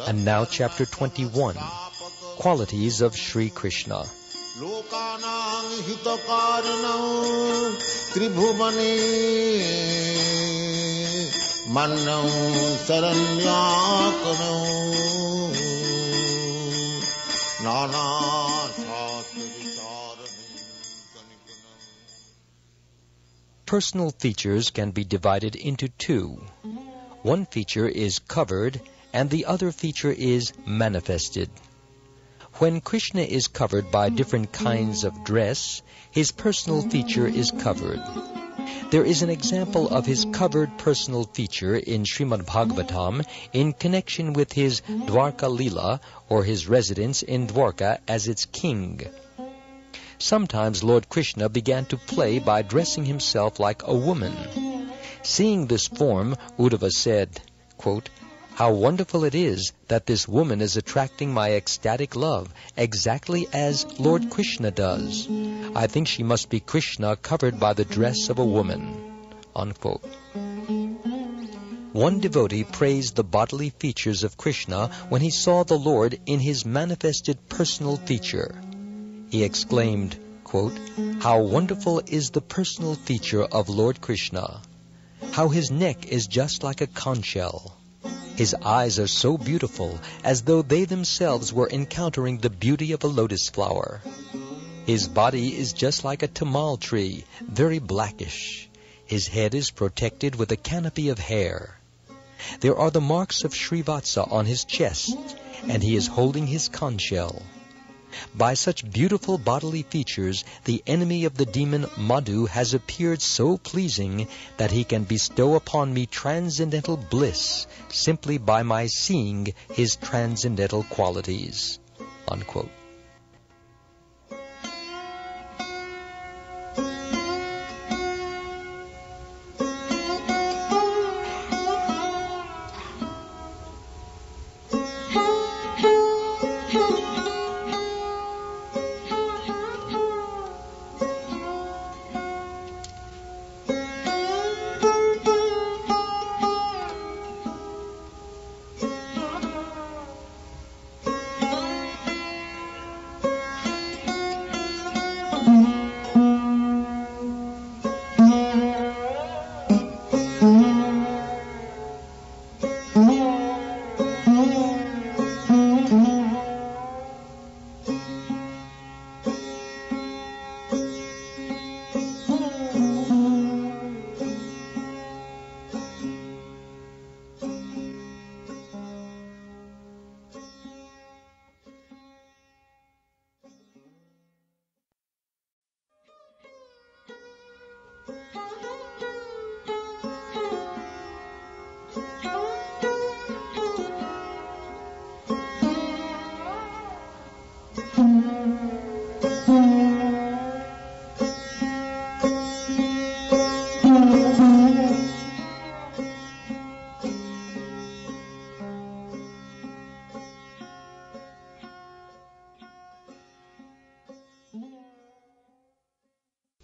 And now chapter 21, Qualities of Sri Krishna. Personal features can be divided into two. One feature is covered, and the other feature is manifested. When Krishna is covered by different kinds of dress, his personal feature is covered. There is an example of his covered personal feature in Srimad Bhagavatam in connection with his Dwarka Leela, or his residence in Dwarka as its king. Sometimes Lord Krishna began to play by dressing himself like a woman. Seeing this form, Uddhava said, quote, "How wonderful it is that this woman is attracting my ecstatic love, exactly as Lord Krishna does. I think she must be Krishna covered by the dress of a woman." Unquote. One devotee praised the bodily features of Krishna when he saw the Lord in his manifested personal feature. He exclaimed, quote, "How wonderful is the personal feature of Lord Krishna! How his neck is just like a conch shell. His eyes are so beautiful, as though they themselves were encountering the beauty of a lotus flower. His body is just like a tamal tree, very blackish. His head is protected with a canopy of hair. There are the marks of Srivatsa on his chest, and he is holding his conch shell. By such beautiful bodily features, the enemy of the demon Madhu has appeared so pleasing that he can bestow upon me transcendental bliss simply by my seeing his transcendental qualities." Unquote.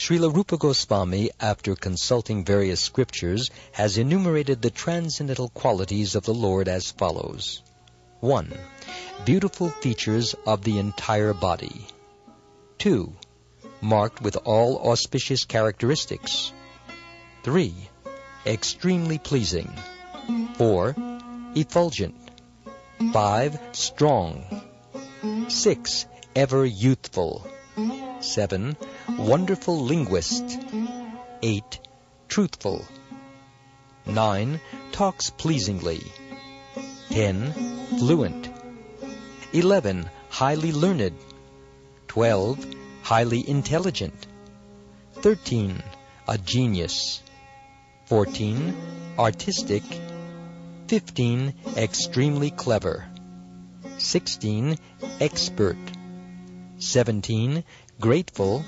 Srila Rupa Goswami, after consulting various scriptures, has enumerated the transcendental qualities of the Lord as follows. 1. Beautiful features of the entire body. 2. Marked with all auspicious characteristics. 3. Extremely pleasing. 4. Effulgent. 5. Strong. 6. Ever youthful. 7. Wonderful linguist. 8. Truthful. 9. Talks pleasingly. 10. Fluent. 11. Highly learned. 12. Highly intelligent. 13. A genius. 14. Artistic. 15. Extremely clever. 16. Expert. 17. Grateful.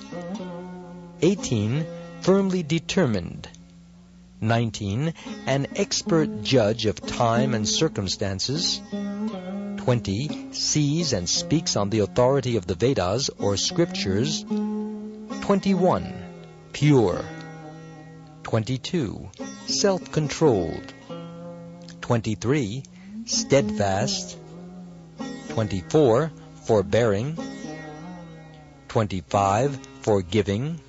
18. Firmly determined. 19. An expert judge of time and circumstances. 20. Sees and speaks on the authority of the Vedas or scriptures. 21. Pure. 22. Self-controlled. 23. Steadfast. 24. Forbearing. 25. Forgiving.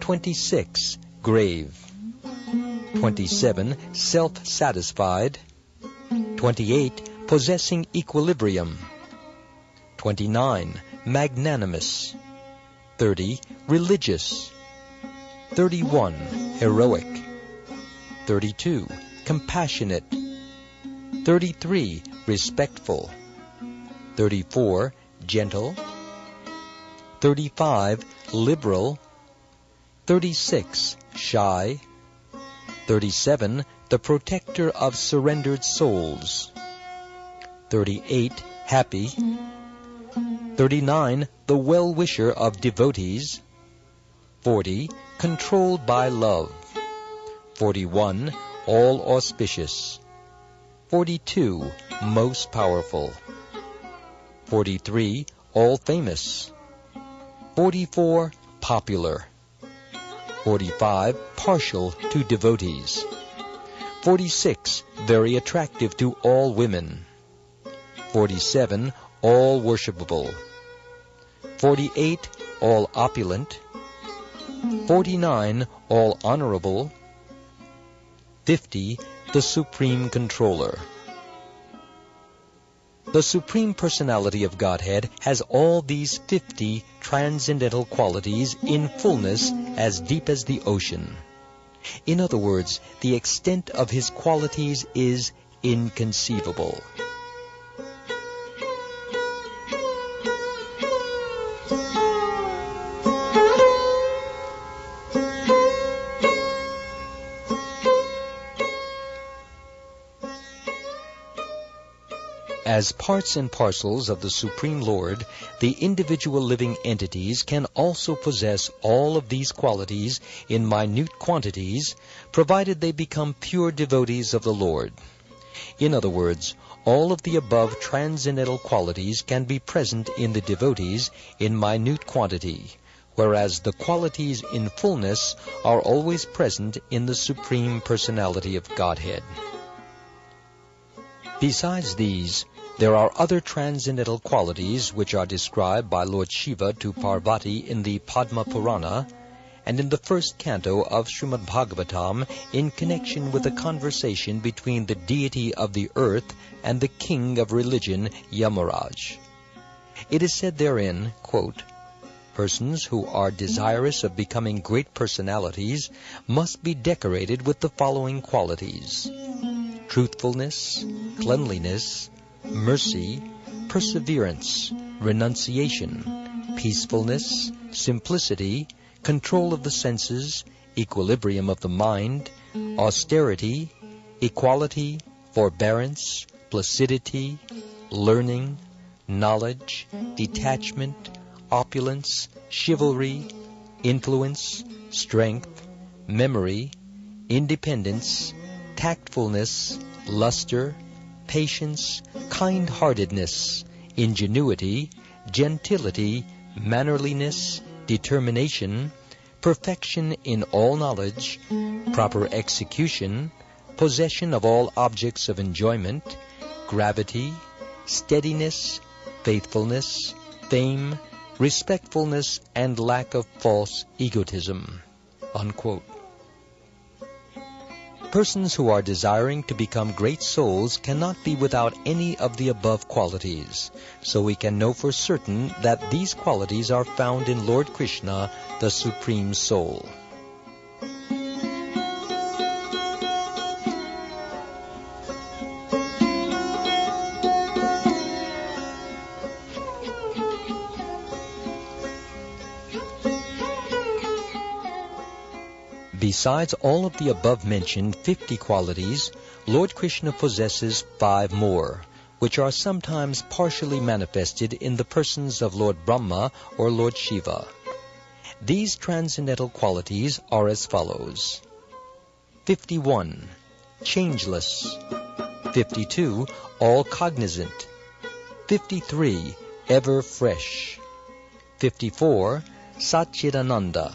26. Grave. 27. Self-satisfied. 28. Possessing equilibrium. 29. Magnanimous. 30. Religious. 31. Heroic. 32. Compassionate. 33. Respectful. 34. Gentle. 35. Liberal. 36. Shy. 37. The protector of surrendered souls. 38. Happy. 39. The well-wisher of devotees. 40. Controlled by love. 41. All auspicious. 42. Most powerful. 43. All famous. 44. Popular. 45. Partial to devotees. 46. Very attractive to all women. 47. All worshipable. 48. All opulent. 49. All honorable. 50. The Supreme Controller. The Supreme Personality of Godhead has all these 50 transcendental qualities in fullness as deep as the ocean. In other words, the extent of his qualities is inconceivable. As parts and parcels of the Supreme Lord, the individual living entities can also possess all of these qualities in minute quantities, provided they become pure devotees of the Lord. In other words, all of the above transcendental qualities can be present in the devotees in minute quantity, whereas the qualities in fullness are always present in the Supreme Personality of Godhead. Besides these, there are other transcendental qualities which are described by Lord Shiva to Parvati in the Padma Purana and in the first canto of Srimad Bhagavatam in connection with a conversation between the deity of the earth and the king of religion, Yamaraj. It is said therein, quote, "Persons who are desirous of becoming great personalities must be decorated with the following qualities: truthfulness, cleanliness, mercy, perseverance, renunciation, peacefulness, simplicity, control of the senses, equilibrium of the mind, austerity, equality, forbearance, placidity, learning, knowledge, detachment, opulence, chivalry, influence, strength, memory, independence, tactfulness, luster, patience, kind-heartedness, ingenuity, gentility, mannerliness, determination, perfection in all knowledge, proper execution, possession of all objects of enjoyment, gravity, steadiness, faithfulness, fame, respectfulness, and lack of false egotism." Unquote. Persons who are desiring to become great souls cannot be without any of the above qualities, so we can know for certain that these qualities are found in Lord Krishna, the Supreme Soul. Besides all of the above-mentioned 50 qualities, Lord Krishna possesses 5 more, which are sometimes partially manifested in the persons of Lord Brahma or Lord Shiva. These transcendental qualities are as follows: 51. Changeless. 52. All cognizant. 53. Ever fresh. 54. Satchidananda,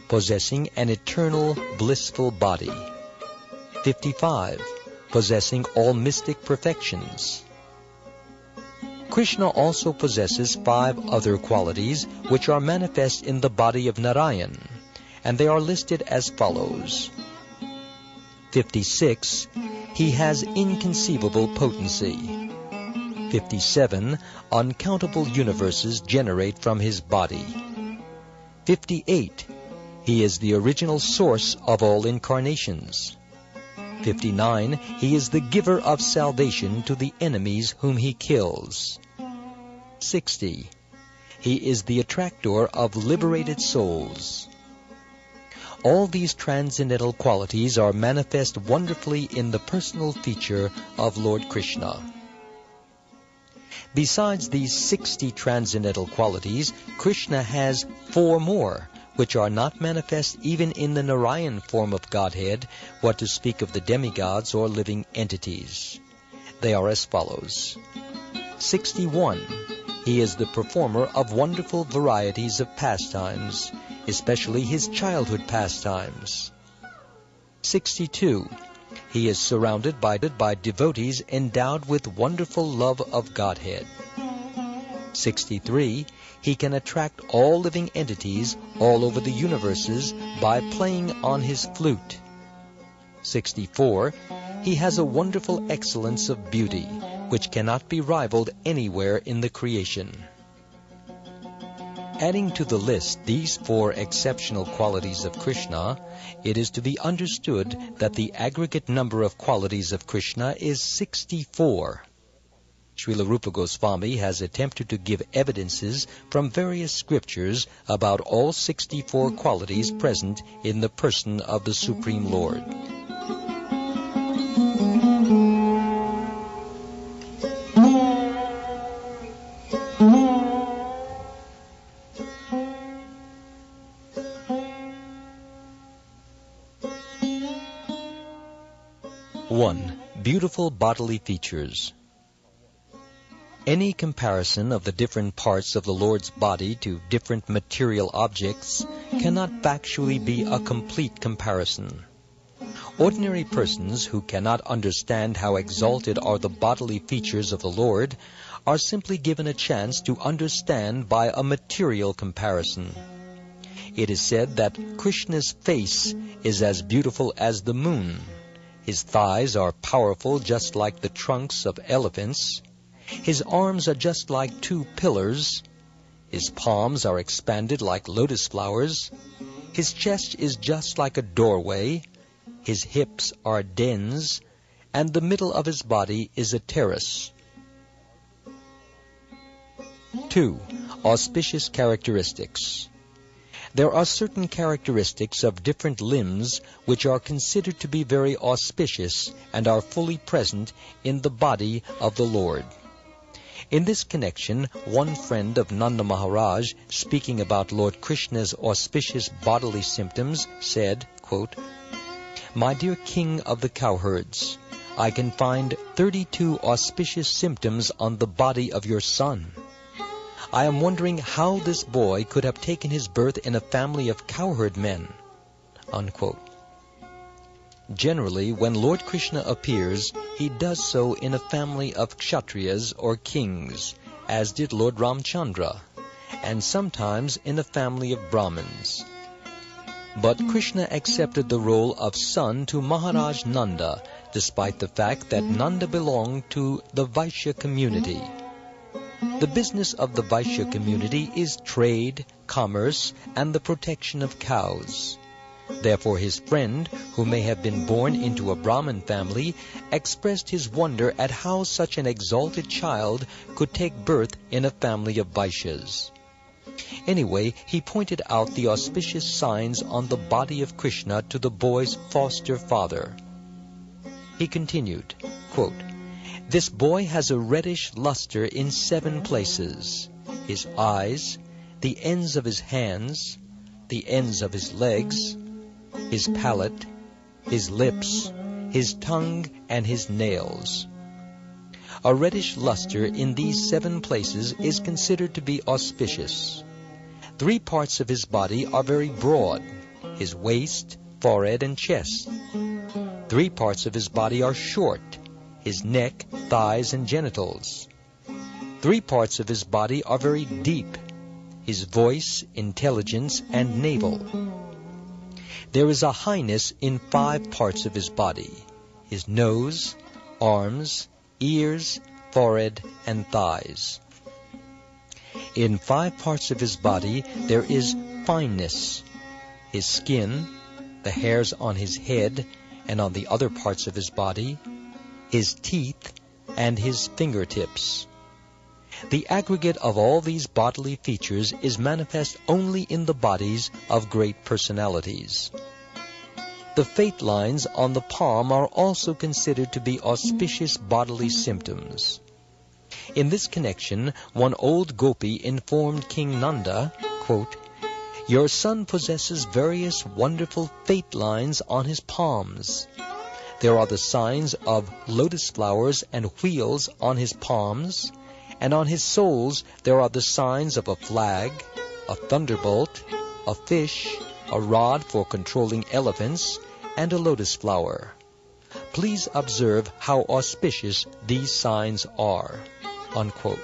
possessing an eternal blissful body. 55. Possessing all mystic perfections. Krishna also possesses 5 other qualities which are manifest in the body of Narayan, and they are listed as follows. 56. He has inconceivable potency. 57. Uncountable universes generate from his body. 58. He is the original source of all incarnations. 59. He is the giver of salvation to the enemies whom he kills. 60. He is the attractor of liberated souls. All these transcendental qualities are manifest wonderfully in the personal feature of Lord Krishna. Besides these 60 transcendental qualities, Krishna has 4 more, which are not manifest even in the Narayan form of Godhead, what to speak of the demigods or living entities. They are as follows. 61. He is the performer of wonderful varieties of pastimes, especially his childhood pastimes. 62. He is surrounded by devotees endowed with wonderful love of Godhead. 63. He can attract all living entities all over the universes by playing on his flute. 64. He has a wonderful excellence of beauty, which cannot be rivaled anywhere in the creation. Adding to the list these 4 exceptional qualities of Krishna, it is to be understood that the aggregate number of qualities of Krishna is 64. Srila Rupa Goswami has attempted to give evidences from various scriptures about all 64 qualities present in the person of the Supreme Lord. Beautiful bodily features. Any comparison of the different parts of the Lord's body to different material objects cannot factually be a complete comparison. Ordinary persons who cannot understand how exalted are the bodily features of the Lord are simply given a chance to understand by a material comparison. It is said that Krishna's face is as beautiful as the moon. His thighs are powerful just like the trunks of elephants. His arms are just like 2 pillars. His palms are expanded like lotus flowers. His chest is just like a doorway. His hips are dens, and the middle of his body is a terrace. 2. Auspicious characteristics. There are certain characteristics of different limbs which are considered to be very auspicious and are fully present in the body of the Lord. In this connection, one friend of Nanda Maharaj, speaking about Lord Krishna's auspicious bodily symptoms, said, quote, "My dear king of the cowherds, I can find 32 auspicious symptoms on the body of your son. I am wondering how this boy could have taken his birth in a family of cowherd men." Unquote. Generally, when Lord Krishna appears, he does so in a family of kshatriyas or kings, as did Lord Ramchandra, and sometimes in a family of Brahmins. But Krishna accepted the role of son to Maharaj Nanda, despite the fact that Nanda belonged to the Vaishya community. The business of the Vaishya community is trade, commerce, and the protection of cows. Therefore his friend, who may have been born into a Brahmin family, expressed his wonder at how such an exalted child could take birth in a family of Vaishyas. Anyway, he pointed out the auspicious signs on the body of Krishna to the boy's foster father. He continued, quote, "This boy has a reddish luster in 7 places: his eyes, the ends of his hands, the ends of his legs, his palate, his lips, his tongue, and his nails. A reddish luster in these 7 places is considered to be auspicious. 3 parts of his body are very broad, his waist, forehead, and chest. 3 parts of his body are short, his neck, thighs, and genitals. 3 parts of his body are very deep, his voice, intelligence, and navel. There is a highness in 5 parts of his body, his nose, arms, ears, forehead, and thighs. In 5 parts of his body there is fineness, his skin, the hairs on his head and on the other parts of his body, his teeth, and his fingertips. The aggregate of all these bodily features is manifest only in the bodies of great personalities. The fate lines on the palm are also considered to be auspicious bodily symptoms. In this connection, one old gopi informed King Nanda, quote, "Your son possesses various wonderful fate lines on his palms. There are the signs of lotus flowers and wheels on his palms, and on his soles there are the signs of a flag, a thunderbolt, a fish, a rod for controlling elephants, and a lotus flower. Please observe how auspicious these signs are." Unquote.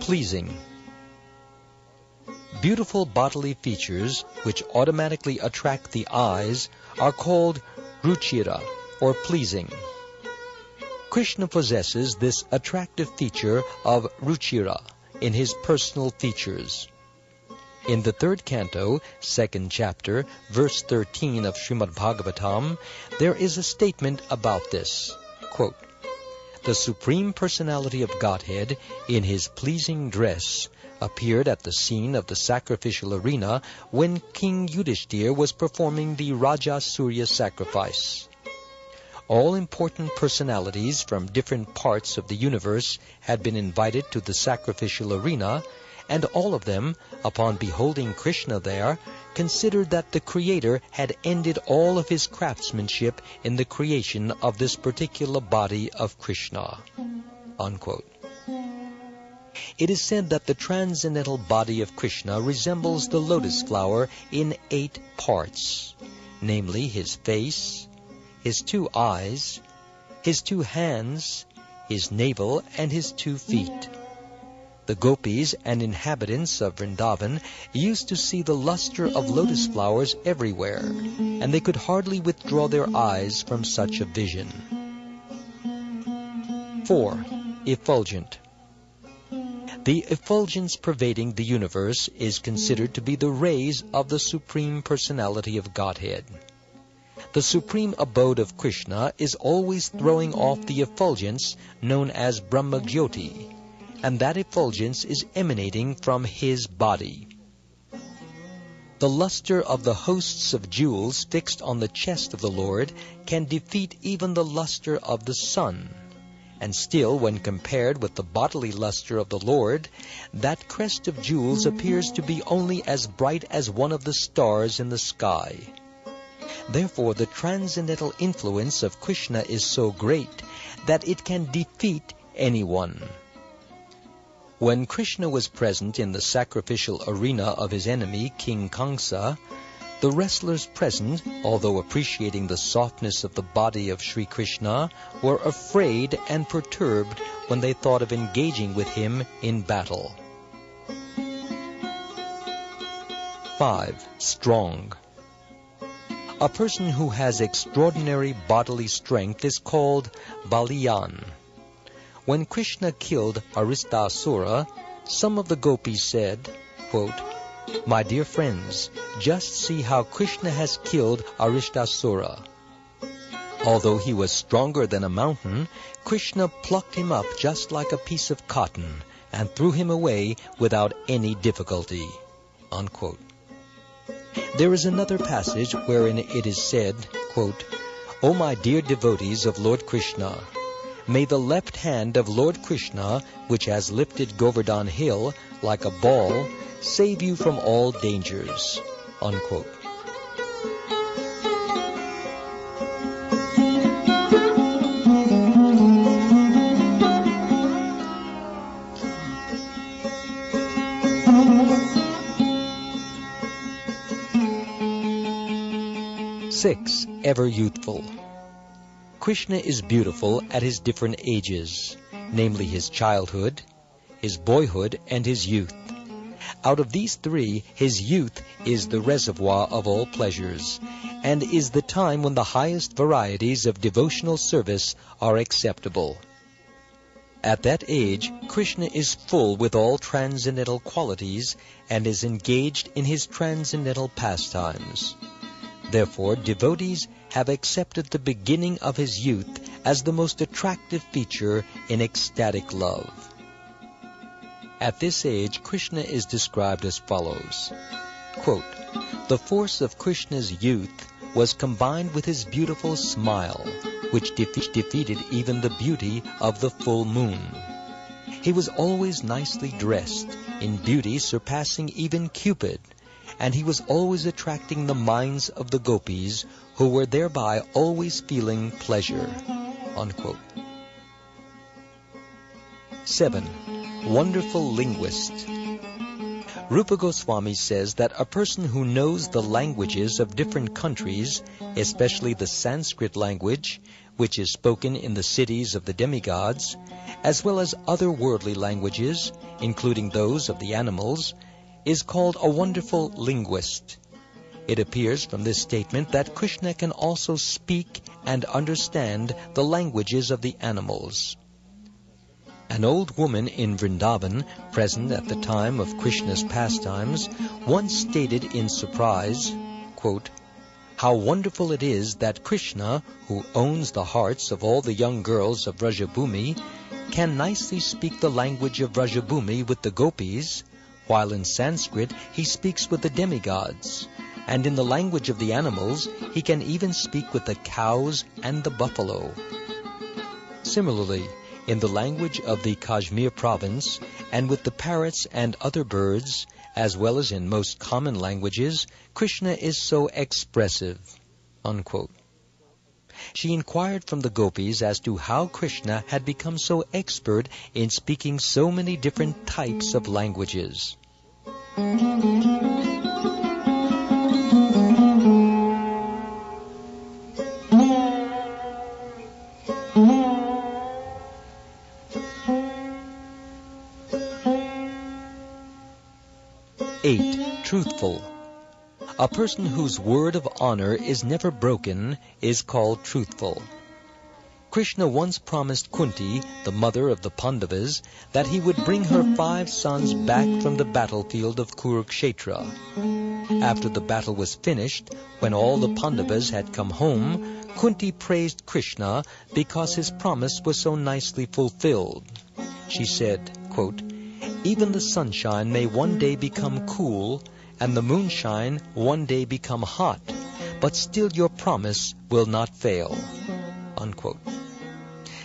Pleasing. Beautiful bodily features which automatically attract the eyes are called ruchira, or pleasing. Krishna possesses this attractive feature of ruchira in his personal features. In the 3rd canto, 2nd chapter, verse 13 of Srimad Bhagavatam, there is a statement about this. Quote, "The Supreme Personality of Godhead, in his pleasing dress, appeared at the scene of the sacrificial arena when King Yudhishthir was performing the Rajasuya sacrifice. All important personalities from different parts of the universe had been invited to the sacrificial arena, and all of them, upon beholding Krishna there, considered that the Creator had ended all of his craftsmanship in the creation of this particular body of Krishna." Unquote. It is said that the transcendental body of Krishna resembles the lotus flower in 8 parts, namely his face, his 2 eyes, his 2 hands, his navel, and his 2 feet. The gopis and inhabitants of Vrindavan used to see the luster of lotus flowers everywhere, and they could hardly withdraw their eyes from such a vision. 4. Effulgent. The effulgence pervading the universe is considered to be the rays of the Supreme Personality of Godhead. The supreme abode of Krishna is always throwing off the effulgence known as Brahma-Jyoti, and that effulgence is emanating from his body. The luster of the hosts of jewels fixed on the chest of the Lord can defeat even the luster of the sun, and still, when compared with the bodily luster of the Lord, that crest of jewels appears to be only as bright as one of the stars in the sky. Therefore, the transcendental influence of Krishna is so great that it can defeat anyone. When Krishna was present in the sacrificial arena of his enemy, King Kamsa, the wrestlers present, although appreciating the softness of the body of Sri Krishna, were afraid and perturbed when they thought of engaging with him in battle. 5. Strong. A person who has extraordinary bodily strength is called Baliyan. When Krishna killed Aristasura, some of the gopis said, quote, "My dear friends, just see how Krishna has killed Aristasura. Although he was stronger than a mountain, Krishna plucked him up just like a piece of cotton and threw him away without any difficulty." Unquote. There is another passage wherein it is said, quote, "O my dear devotees of Lord Krishna, may the left hand of Lord Krishna, which has lifted Govardhan Hill like a ball, save you from all dangers." Unquote. Six, ever youthful. Krishna is beautiful at his different ages, namely his childhood, his boyhood, and his youth. Out of these three, his youth is the reservoir of all pleasures, and is the time when the highest varieties of devotional service are acceptable. At that age, Krishna is full with all transcendental qualities and is engaged in his transcendental pastimes. Therefore, devotees have accepted the beginning of his youth as the most attractive feature in ecstatic love. At this age, Krishna is described as follows, quote, "The force of Krishna's youth was combined with his beautiful smile, which defeated even the beauty of the full moon. He was always nicely dressed, in beauty surpassing even Cupid, and he was always attracting the minds of the gopis, who were thereby always feeling pleasure." Unquote. 7. Wonderful linguist. Rupa Goswami says that a person who knows the languages of different countries, especially the Sanskrit language, which is spoken in the cities of the demigods, as well as other worldly languages, including those of the animals, is called a wonderful linguist. It appears from this statement that Krishna can also speak and understand the languages of the animals. An old woman in Vrindavan, present at the time of Krishna's pastimes, once stated in surprise, quote, "How wonderful it is that Krishna, who owns the hearts of all the young girls of Vrajabhumi, can nicely speak the language of Vrajabhumi with the gopis, while in Sanskrit he speaks with the demigods, and in the language of the animals he can even speak with the cows and the buffalo. Similarly, in the language of the Kashmir province, and with the parrots and other birds, as well as in most common languages, Krishna is so expressive." Unquote. She inquired from the gopis as to how Krishna had become so expert in speaking so many different types of languages. 8. Truthful. A person whose word of honor is never broken is called truthful. Krishna once promised Kunti, the mother of the Pandavas, that he would bring her 5 sons back from the battlefield of Kurukshetra. After the battle was finished, when all the Pandavas had come home, Kunti praised Krishna because his promise was so nicely fulfilled. She said, quote, "Even the sunshine may one day become cool, and the moonshine one day become hot, but still your promise will not fail." Unquote.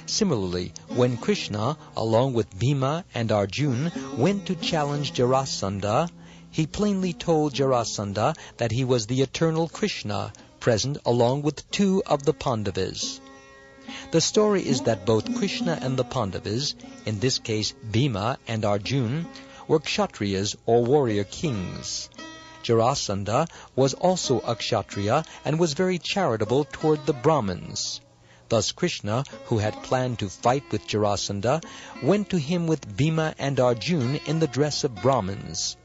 Similarly, when Krishna, along with Bhima and Arjuna, went to challenge Jarasandha, he plainly told Jarasandha that he was the eternal Krishna, present along with 2 of the Pandavas. The story is that both Krishna and the Pandavas, in this case Bhima and Arjuna, were Kshatriyas or warrior kings. Jarasandha was also a Kshatriya and was very charitable toward the Brahmins. Thus Krishna, who had planned to fight with Jarasandha, went to him with Bhima and Arjuna in the dress of Brahmins.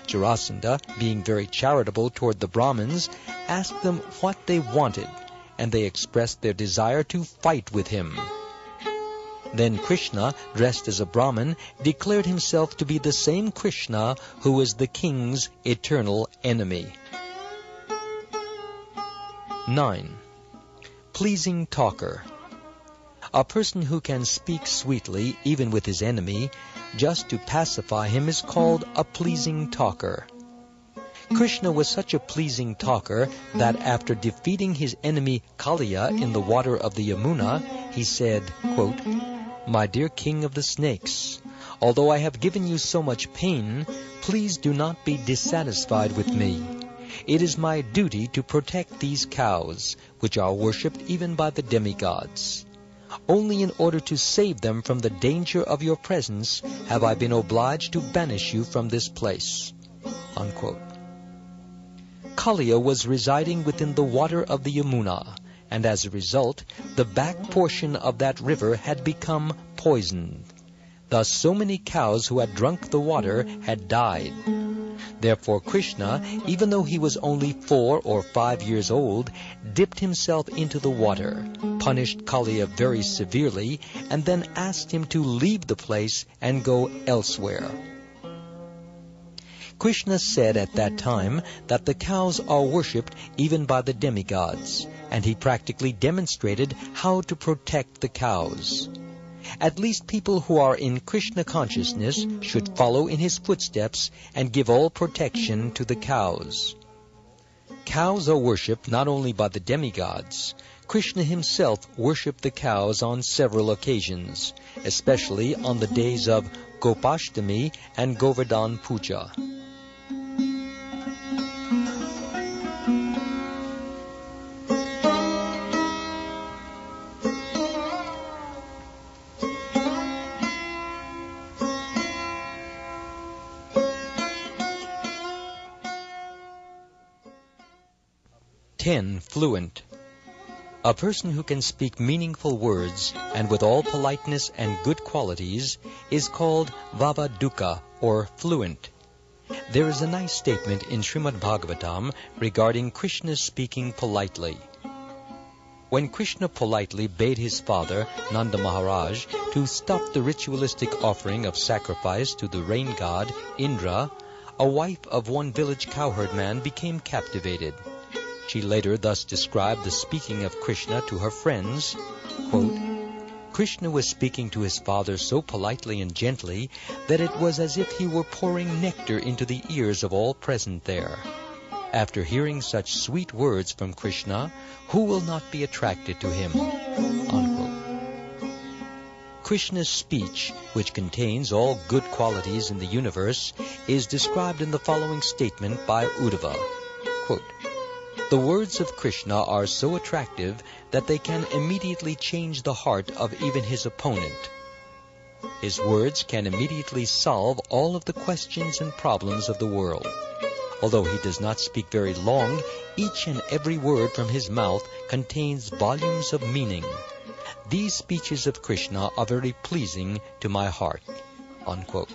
Jarasandha, being very charitable toward the Brahmins, asked them what they wanted, and they expressed their desire to fight with him. Then Krishna, dressed as a Brahmin, declared himself to be the same Krishna who is the king's eternal enemy. 9. Pleasing talker. A person who can speak sweetly even with his enemy, just to pacify him, is called a pleasing talker. Krishna was such a pleasing talker that after defeating his enemy Kaliya in the water of the Yamuna, he said, quote, "My dear king of the snakes, although I have given you so much pain, please do not be dissatisfied with me. It is my duty to protect these cows, which are worshipped even by the demigods. Only in order to save them from the danger of your presence have I been obliged to banish you from this place." Unquote. Kaliya was residing within the water of the Yamuna, and as a result, the back portion of that river had become poisoned. Thus so many cows who had drunk the water had died. Therefore Krishna, even though he was only 4 or 5 years old, dipped himself into the water, punished Kaliya very severely, and then asked him to leave the place and go elsewhere. Krishna said at that time that the cows are worshipped even by the demigods, and he practically demonstrated how to protect the cows. At least people who are in Krishna consciousness should follow in his footsteps and give all protection to the cows. Cows are worshipped not only by the demigods. Krishna himself worshipped the cows on several occasions, especially on the days of Gopashtami and Govardhan Puja. Fluent. A person who can speak meaningful words and with all politeness and good qualities is called Vavaduka, or fluent. There is a nice statement in Srimad Bhagavatam regarding Krishna speaking politely. When Krishna politely bade his father, Nanda Maharaj, to stop the ritualistic offering of sacrifice to the rain god, Indra, a wife of one village cowherd man became captivated. She later thus described the speaking of Krishna to her friends, quote, "Krishna was speaking to his father so politely and gently that it was as if he were pouring nectar into the ears of all present there. After hearing such sweet words from Krishna, who will not be attracted to him?" Unquote. Krishna's speech, which contains all good qualities in the universe, is described in the following statement by Uddhava, quote, "The words of Krishna are so attractive that they can immediately change the heart of even his opponent. His words can immediately solve all of the questions and problems of the world. Although he does not speak very long, each and every word from his mouth contains volumes of meaning. These speeches of Krishna are very pleasing to my heart." Unquote.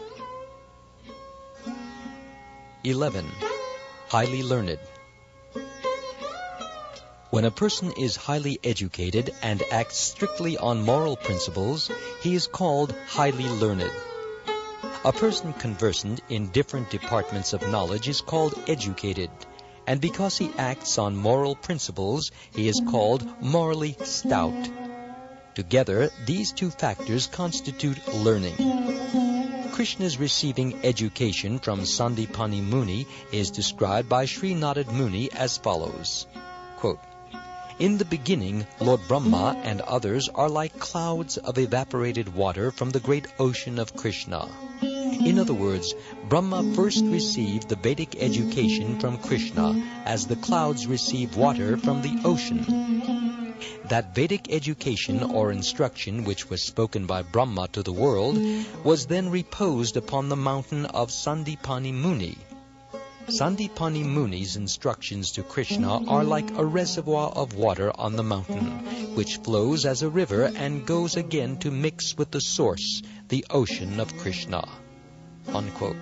11. Highly learned. When a person is highly educated and acts strictly on moral principles, he is called highly learned. A person conversant in different departments of knowledge is called educated, and because he acts on moral principles, he is called morally stout. Together, these two factors constitute learning. Krishna's receiving education from Sandipani Muni is described by Sri Narad Muni as follows, quote, "In the beginning, Lord Brahma and others are like clouds of evaporated water from the great ocean of Krishna." In other words, Brahma first received the Vedic education from Krishna as the clouds receive water from the ocean. That Vedic education or instruction which was spoken by Brahma to the world was then reposed upon the mountain of Sandipani Muni. Sandipani Muni's instructions to Krishna are like a reservoir of water on the mountain, which flows as a river and goes again to mix with the source, the ocean of Krishna. Unquote.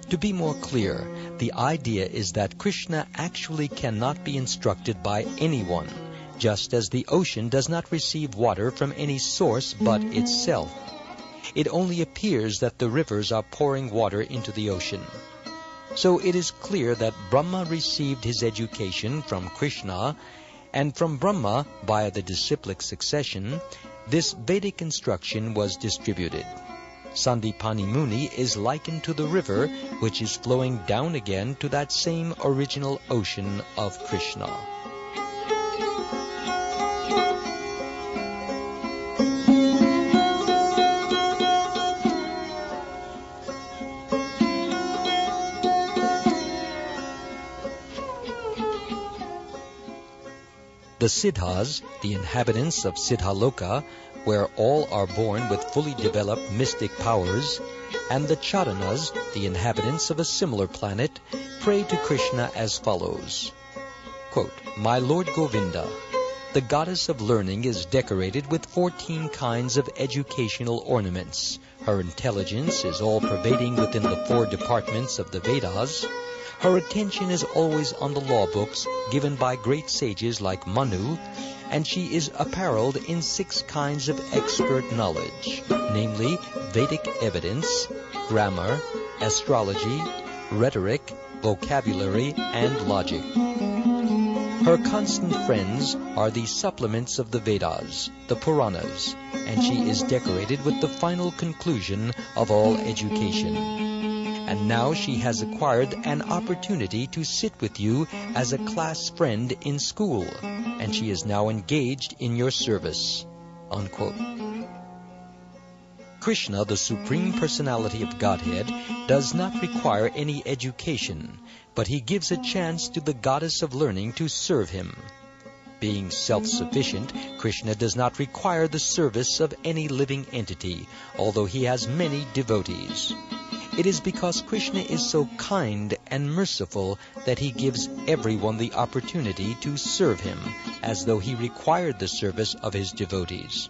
To be more clear, the idea is that Krishna actually cannot be instructed by anyone, just as the ocean does not receive water from any source but itself. It only appears that the rivers are pouring water into the ocean. So it is clear that Brahma received his education from Krishna, and from Brahma, via the disciplic succession, this Vedic instruction was distributed. Sandipani Muni is likened to the river which is flowing down again to that same original ocean of Krishna. The Siddhas, the inhabitants of Siddhaloka, where all are born with fully developed mystic powers, and the Charanas, the inhabitants of a similar planet, pray to Krishna as follows. Quote, My Lord Govinda, the goddess of learning is decorated with 14 kinds of educational ornaments. Her intelligence is all-pervading within the 4 departments of the Vedas. Her attention is always on the law books given by great sages like Manu, and she is apparelled in 6 kinds of expert knowledge, namely Vedic evidence, grammar, astrology, rhetoric, vocabulary, and logic. Her constant friends are the supplements of the Vedas, the Puranas, and she is decorated with the final conclusion of all education. And now she has acquired an opportunity to sit with you as a class friend in school, and she is now engaged in your service. Unquote. Krishna, the Supreme Personality of Godhead, does not require any education, but he gives a chance to the goddess of learning to serve him. Being self-sufficient, Krishna does not require the service of any living entity, although he has many devotees. It is because Krishna is so kind and merciful that he gives everyone the opportunity to serve him, as though he required the service of his devotees.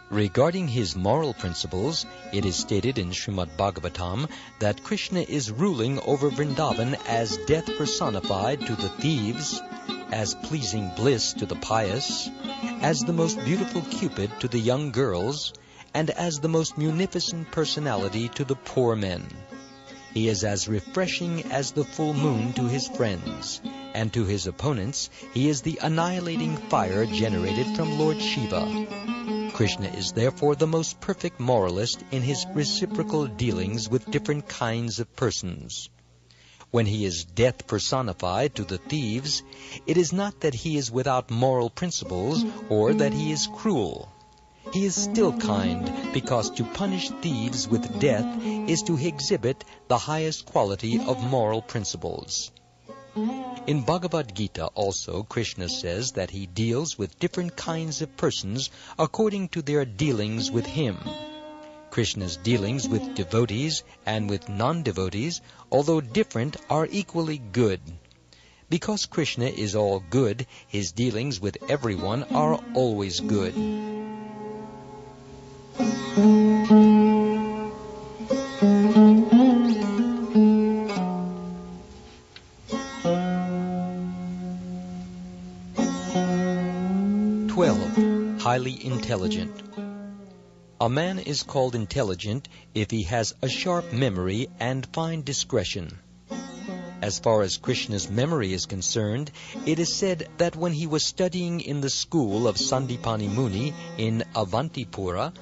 Regarding his moral principles, it is stated in Srimad Bhagavatam that Krishna is ruling over Vrindavan as death personified to the thieves, as pleasing bliss to the pious, as the most beautiful Cupid to the young girls, and as the most munificent personality to the poor men. He is as refreshing as the full moon to his friends, and to his opponents he is the annihilating fire generated from Lord Shiva. Krishna is therefore the most perfect moralist in his reciprocal dealings with different kinds of persons. When he is death personified to the thieves, it is not that he is without moral principles or that he is cruel. He is still kind, because to punish thieves with death is to exhibit the highest quality of moral principles. In Bhagavad Gita also, Krishna says that he deals with different kinds of persons according to their dealings with him. Krishna's dealings with devotees and with non-devotees, although different, are equally good. Because Krishna is all good, his dealings with everyone are always good. 12. Highly intelligent. A man is called intelligent if he has a sharp memory and fine discretion. As far as Krishna's memory is concerned, it is said that when he was studying in the school of Sandipani Muni in Avantipura,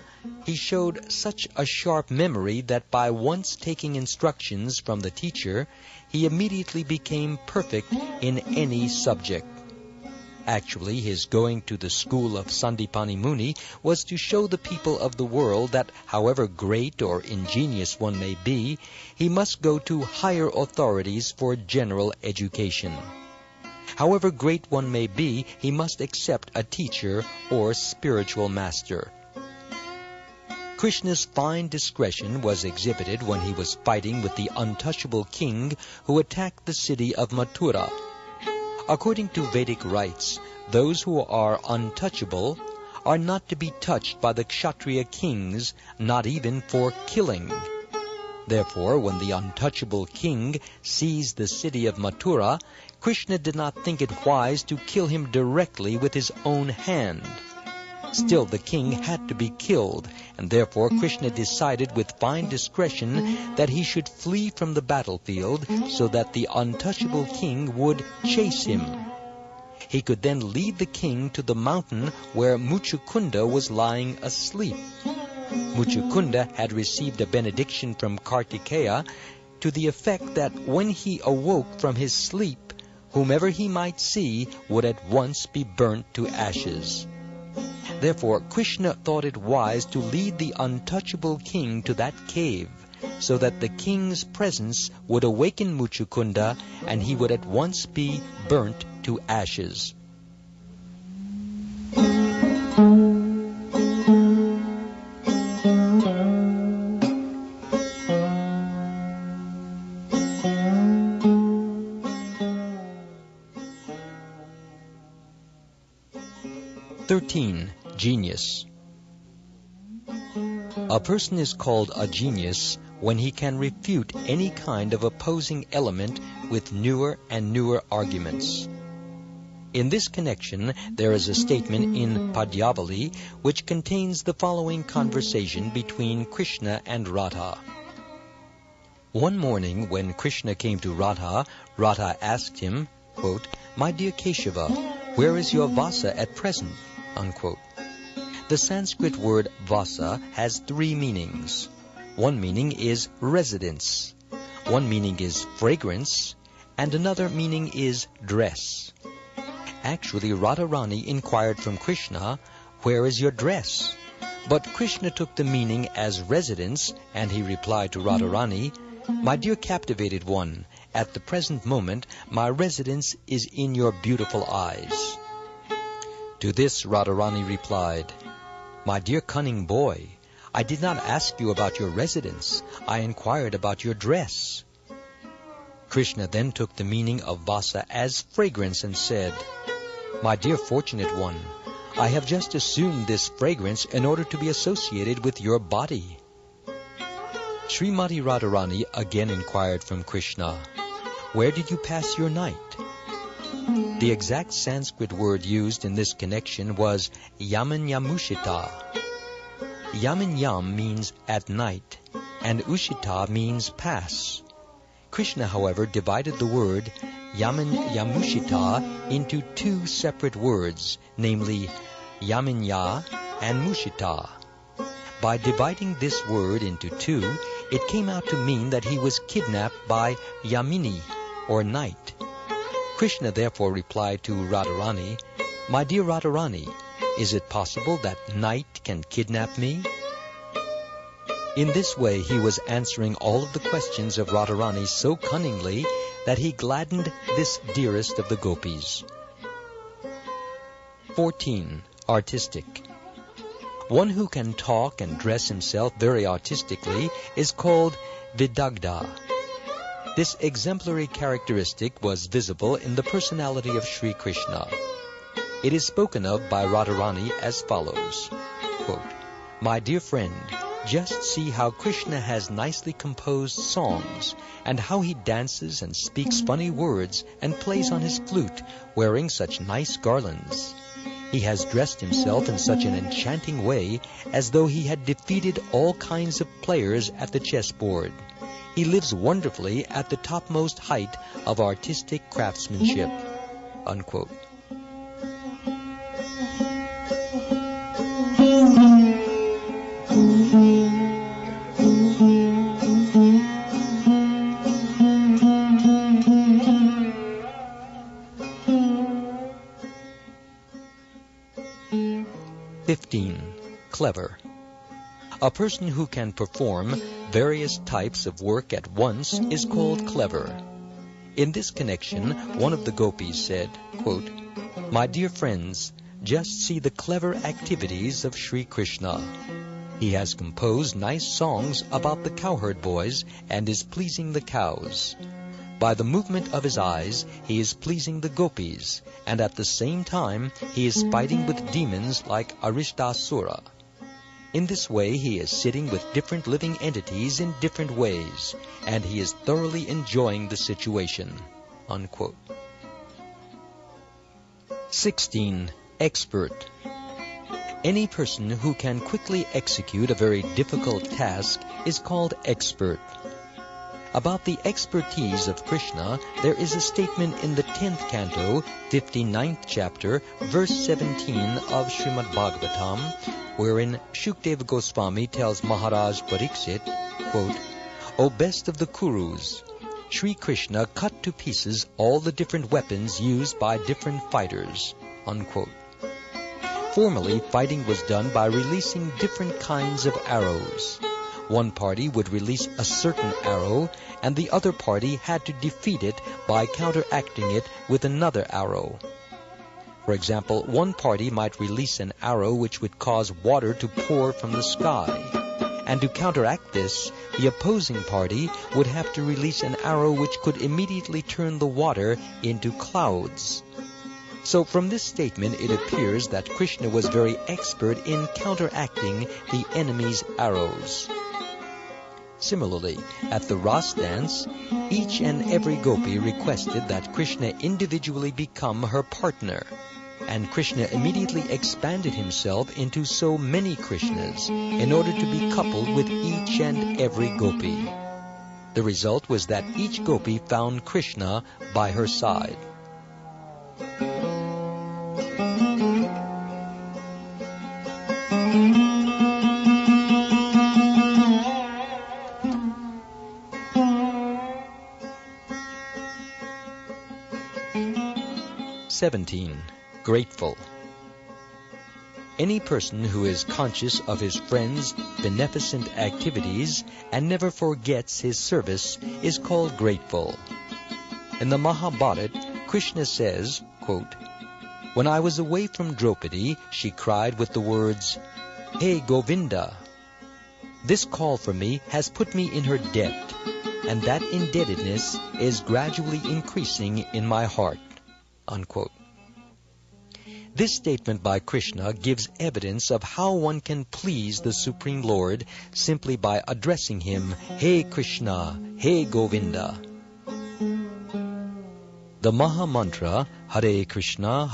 he showed such a sharp memory that by once taking instructions from the teacher, he immediately became perfect in any subject. Actually, his going to the school of Sandipani Muni was to show the people of the world that however great or ingenious one may be, he must go to higher authorities for general education. However great one may be, he must accept a teacher or spiritual master. Krishna's fine discretion was exhibited when he was fighting with the untouchable king who attacked the city of Mathura. According to Vedic rites, those who are untouchable are not to be touched by the Kshatriya kings, not even for killing. Therefore, when the untouchable king seized the city of Mathura, Krishna did not think it wise to kill him directly with his own hand. Still, the king had to be killed, and therefore Krishna decided with fine discretion that he should flee from the battlefield so that the untouchable king would chase him. He could then lead the king to the mountain where Muchukunda was lying asleep. Muchukunda had received a benediction from Kartikeya to the effect that when he awoke from his sleep, whomever he might see would at once be burnt to ashes. Therefore, Krishna thought it wise to lead the untouchable king to that cave, so that the king's presence would awaken Muchukunda, and he would at once be burnt to ashes. Genius. A person is called a genius when he can refute any kind of opposing element with newer and newer arguments. In this connection, there is a statement in Padyavali which contains the following conversation between Krishna and Radha. One morning when Krishna came to Radha, Radha asked him, quote, "My dear Keshava, where is your Vasa at present?" Unquote. The Sanskrit word vasa has three meanings. One meaning is residence, one meaning is fragrance, and another meaning is dress. Actually, Radharani inquired from Krishna, "Where is your dress?" But Krishna took the meaning as residence, and he replied to Radharani, "My dear captivated one, at the present moment my residence is in your beautiful eyes." To this Radharani replied, "My dear cunning boy, I did not ask you about your residence. I inquired about your dress." Krishna then took the meaning of vasa as fragrance and said, "My dear fortunate one, I have just assumed this fragrance in order to be associated with your body." Srimati Radharani again inquired from Krishna, "Where did you pass your night?" The exact Sanskrit word used in this connection was yamanyamushita. Yamanyam means at night, and ushita means pass. Krishna, however, divided the word yamanyamushita into two separate words, namely yamanya and mushita. By dividing this word into two, it came out to mean that he was kidnapped by Yamini, or night. Krishna therefore replied to Radharani, "My dear Radharani, is it possible that night can kidnap me?" In this way he was answering all of the questions of Radharani so cunningly that he gladdened this dearest of the gopis. 14. Artistic. One who can talk and dress himself very artistically is called Vidagdha. This exemplary characteristic was visible in the personality of Sri Krishna. It is spoken of by Radharani as follows, quote, "My dear friend, just see how Krishna has nicely composed songs, and how he dances and speaks funny words and plays on his flute, wearing such nice garlands. He has dressed himself in such an enchanting way as though he had defeated all kinds of players at the chessboard. He lives wonderfully at the topmost height of artistic craftsmanship." Unquote. Clever. A person who can perform various types of work at once is called clever. In this connection, one of the gopis said, quote, "My dear friends, just see the clever activities of Sri Krishna. He has composed nice songs about the cowherd boys and is pleasing the cows. By the movement of his eyes, he is pleasing the gopis, and at the same time he is fighting with demons like Arishtasura. In this way he is sitting with different living entities in different ways, and he is thoroughly enjoying the situation." Unquote. 16. Expert. Any person who can quickly execute a very difficult task is called expert. About the expertise of Krishna, there is a statement in the 10th canto, 59th chapter, verse 17 of Srimad Bhagavatam, wherein Shukdeva Goswami tells Maharaj Pariksit, quote, "O best of the Kurus, Sri Krishna cut to pieces all the different weapons used by different fighters," unquote. Formerly, fighting was done by releasing different kinds of arrows. One party would release a certain arrow, and the other party had to defeat it by counteracting it with another arrow. For example, one party might release an arrow which would cause water to pour from the sky, and to counteract this, the opposing party would have to release an arrow which could immediately turn the water into clouds. So from this statement it appears that Krishna was very expert in counteracting the enemy's arrows. Similarly, at the Ras dance, each and every gopi requested that Krishna individually become her partner, and Krishna immediately expanded himself into so many Krishnas in order to be coupled with each and every gopi. The result was that each gopi found Krishna by her side. Grateful. Any person who is conscious of his friend's beneficent activities and never forgets his service is called grateful. In the Mahabharat, Krishna says, quote, "When I was away from Draupadi, she cried with the words, 'Hey Govinda!' This call for me has put me in her debt, and that indebtedness is gradually increasing in my heart," unquote. This statement by Krishna gives evidence of how one can please the Supreme Lord simply by addressing him, "Hey Krishna, Hey Govinda." The Maha Mantra, Hare Krishna,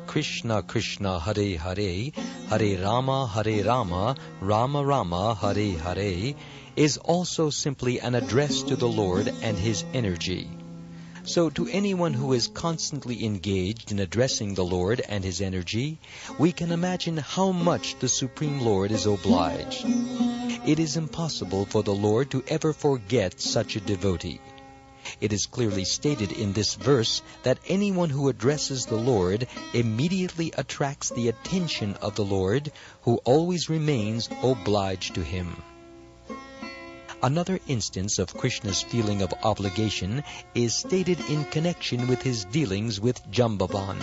Krishna Krishna, Hare Hare, Hare Rama, Rama Rama, Hare Hare, is also simply an address to the Lord and His energy. So to anyone who is constantly engaged in addressing the Lord and His energy, we can imagine how much the Supreme Lord is obliged. It is impossible for the Lord to ever forget such a devotee. It is clearly stated in this verse that anyone who addresses the Lord immediately attracts the attention of the Lord, who always remains obliged to him. Another instance of Krishna's feeling of obligation is stated in connection with his dealings with Jambavan.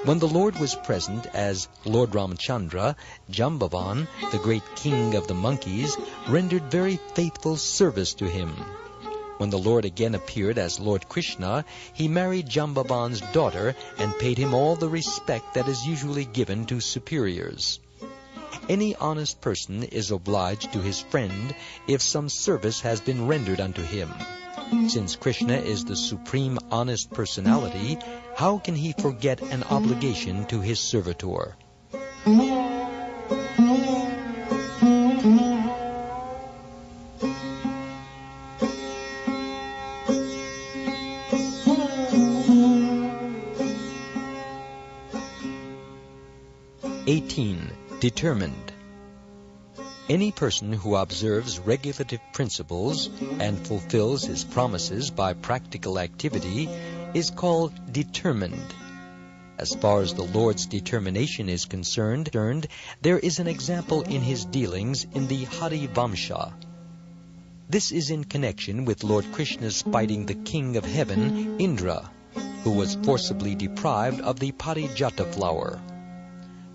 When the Lord was present as Lord Ramchandra, Jambavan, the great king of the monkeys, rendered very faithful service to him. When the Lord again appeared as Lord Krishna, he married Jambavan's daughter and paid him all the respect that is usually given to superiors. Any honest person is obliged to his friend if some service has been rendered unto him. Since Krishna is the supreme honest personality, how can he forget an obligation to his servitor? Determined. Any person who observes regulative principles and fulfills his promises by practical activity is called determined. As far as the Lord's determination is concerned, there is an example in his dealings in the Hari Vamsha. This is in connection with Lord Krishna's fighting the king of heaven, Indra, who was forcibly deprived of the Parijata flower.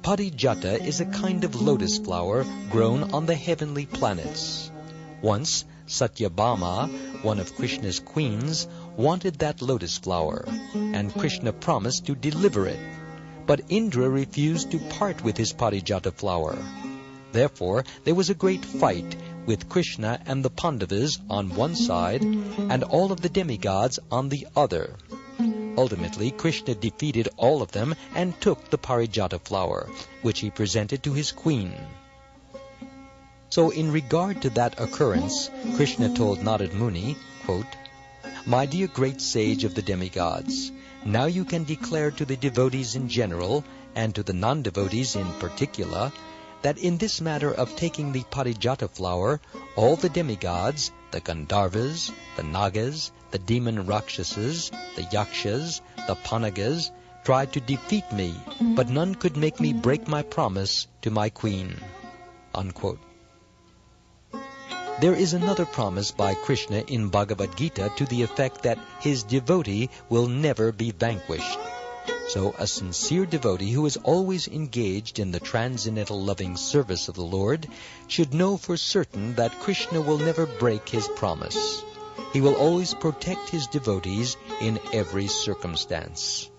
Parijata is a kind of lotus flower grown on the heavenly planets. Once, Satyabhama, one of Krishna's queens, wanted that lotus flower, and Krishna promised to deliver it. But Indra refused to part with his Parijata flower. Therefore, there was a great fight with Krishna and the Pandavas on one side, and all of the demigods on the other. Ultimately, Krishna defeated all of them and took the Parijata flower, which he presented to his queen. So in regard to that occurrence, Krishna told Narad Muni, quote, "My dear great sage of the demigods, now you can declare to the devotees in general, and to the non-devotees in particular, that in this matter of taking the parijata flower, all the demigods, the Gandharvas, the Nagas, the demon Rakshasas, the Yakshas, the Panagas, tried to defeat me, but none could make me break my promise to my queen." Unquote. There is another promise by Krishna in Bhagavad Gita to the effect that his devotee will never be vanquished. So a sincere devotee who is always engaged in the transcendental loving service of the Lord should know for certain that Krishna will never break his promise. He will always protect his devotees in every circumstance.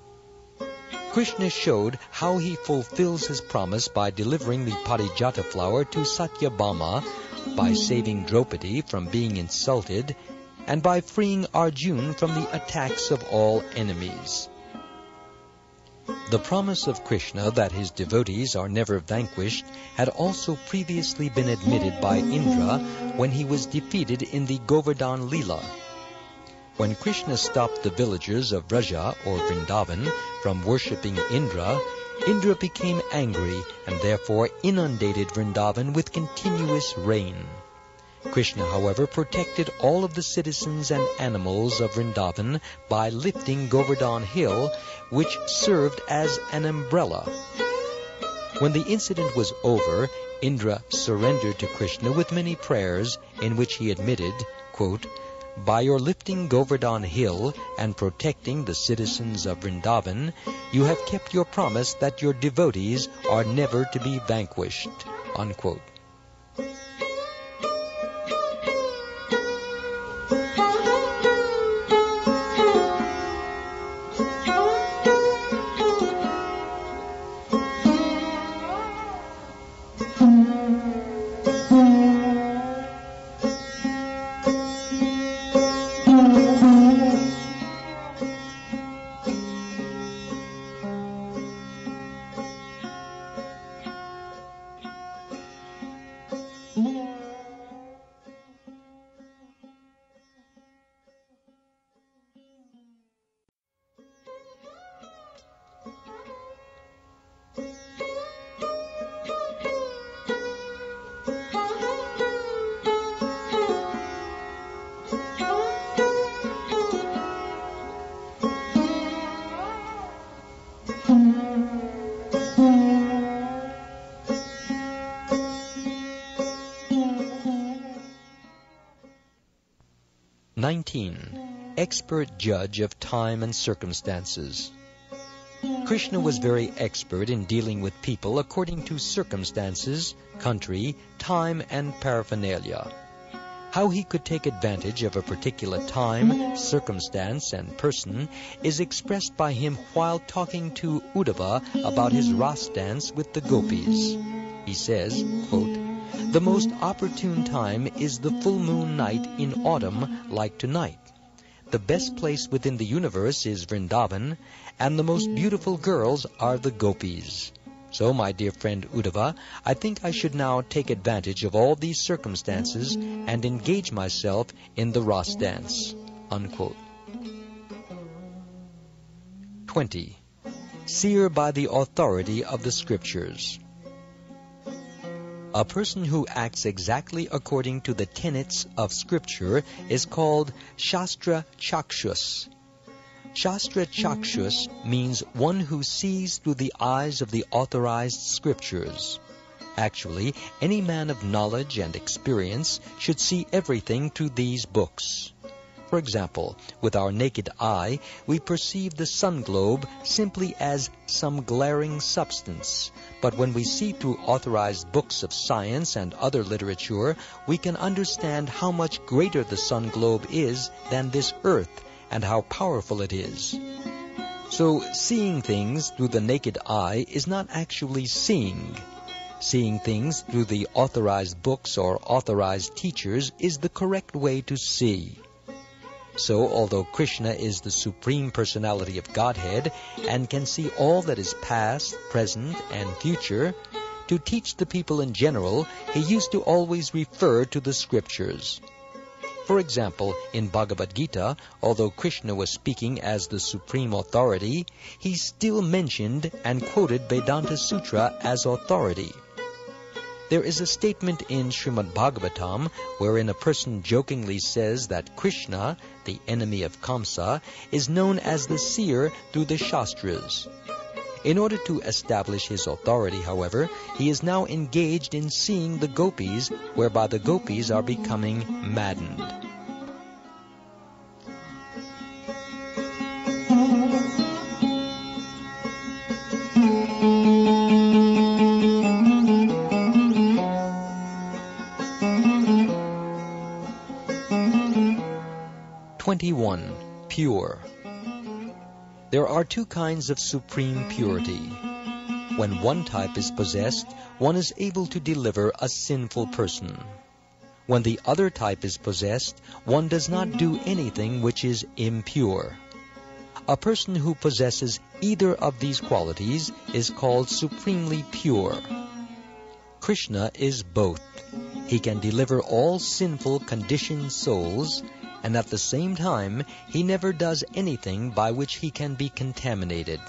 Krishna showed how he fulfills his promise by delivering the parijata flower to Satyabhama, by saving Draupadi from being insulted, and by freeing Arjuna from the attacks of all enemies. The promise of Krishna that his devotees are never vanquished had also previously been admitted by Indra when he was defeated in the Govardhan Leela. When Krishna stopped the villagers of Vraja or Vrindavan from worshipping Indra, Indra became angry and therefore inundated Vrindavan with continuous rain. Krishna, however, protected all of the citizens and animals of Vrindavan by lifting Govardhan Hill, which served as an umbrella. When the incident was over, Indra surrendered to Krishna with many prayers in which he admitted, quote, "By your lifting Govardhan Hill and protecting the citizens of Vrindavan, you have kept your promise that your devotees are never to be vanquished." Unquote. Expert judge of time and circumstances. Krishna was very expert in dealing with people according to circumstances, country, time, and paraphernalia. How he could take advantage of a particular time, circumstance, and person is expressed by him while talking to Uddhava about his Ras dance with the gopis. He says, quote, "The most opportune time is the full moon night in autumn like tonight. The best place within the universe is Vrindavan, and the most beautiful girls are the gopis. So, my dear friend Uddhava, I think I should now take advantage of all these circumstances and engage myself in the Ras dance." Unquote. 20. Seer by the authority of the Scriptures. A person who acts exactly according to the tenets of Scripture is called Shastra Chakshus. Shastra Chakshus means one who sees through the eyes of the authorized Scriptures. Actually, any man of knowledge and experience should see everything through these books. For example, with our naked eye, we perceive the sun globe simply as some glaring substance. But when we see through authorized books of science and other literature, we can understand how much greater the sun globe is than this earth, and how powerful it is. So, seeing things through the naked eye is not actually seeing. Seeing things through the authorized books or authorized teachers is the correct way to see. So, although Krishna is the Supreme Personality of Godhead and can see all that is past, present, and future, to teach the people in general, he used to always refer to the scriptures. For example, in Bhagavad Gita, although Krishna was speaking as the supreme authority, he still mentioned and quoted Vedanta Sutra as authority. There is a statement in Srimad Bhagavatam wherein a person jokingly says that Krishna, the enemy of Kamsa, is known as the seer through the Shastras. In order to establish his authority, however, he is now engaged in seeing the gopis, whereby the gopis are becoming maddened. Pure. There are two kinds of supreme purity. When one type is possessed, one is able to deliver a sinful person. When the other type is possessed, one does not do anything which is impure. A person who possesses either of these qualities is called supremely pure. Krishna is both. He can deliver all sinful conditioned souls, and at the same time, he never does anything by which he can be contaminated.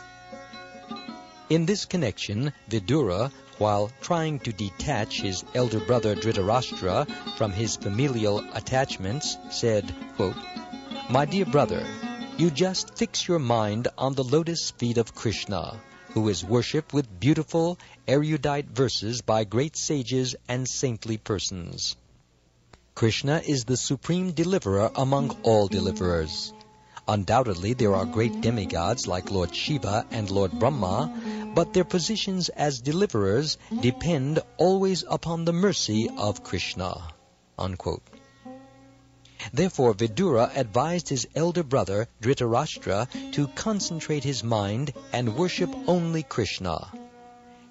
In this connection, Vidura, while trying to detach his elder brother Dhritarashtra from his familial attachments, said, quote, "My dear brother, you just fix your mind on the lotus feet of Krishna, who is worshipped with beautiful, erudite verses by great sages and saintly persons. Krishna is the supreme deliverer among all deliverers. Undoubtedly, there are great demigods like Lord Shiva and Lord Brahma, but their positions as deliverers depend always upon the mercy of Krishna." Unquote. Therefore, Vidura advised his elder brother Dhritarashtra to concentrate his mind and worship only Krishna.